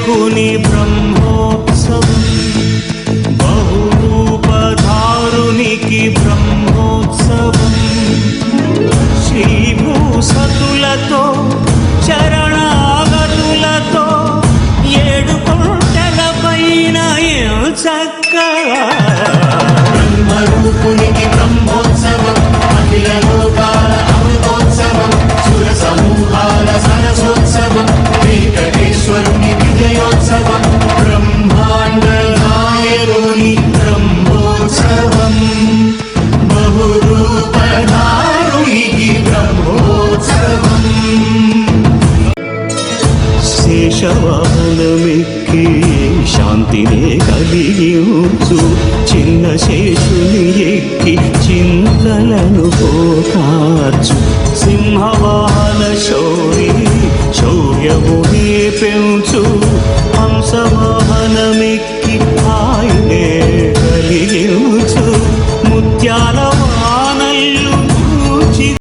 వినాయకుని బ్రహ్మోత్సవం బహురూపధారునికి బ్రహ్మోత్సవం శ్రీభూసతులతో చరణాగతులతో 7 కొండల పైన చక్కగా బ్రహ్మరూపునికి బ్రహ్మోత్సవం అఖిల లోకాల అమృతోత్సవం సుర సమూహాల సరసోత్సవం వెంకటేశ్వరుని విజయోత్సవం బ్రహ్మాండ నాయకుని బ్రహ్మోత్సవం బహురూపధారునికి బ్రహ్మోత్సవం శేషవాహనమెక్కి శాంతినే కలిగించు చిన్న శేషుని ఎక్కి చింతలను పోతార్చు సింహవాహన శౌర్యమునే పెంచు హంసవాహనమెక్కి ఆయనే కలిగించు ముత్యాల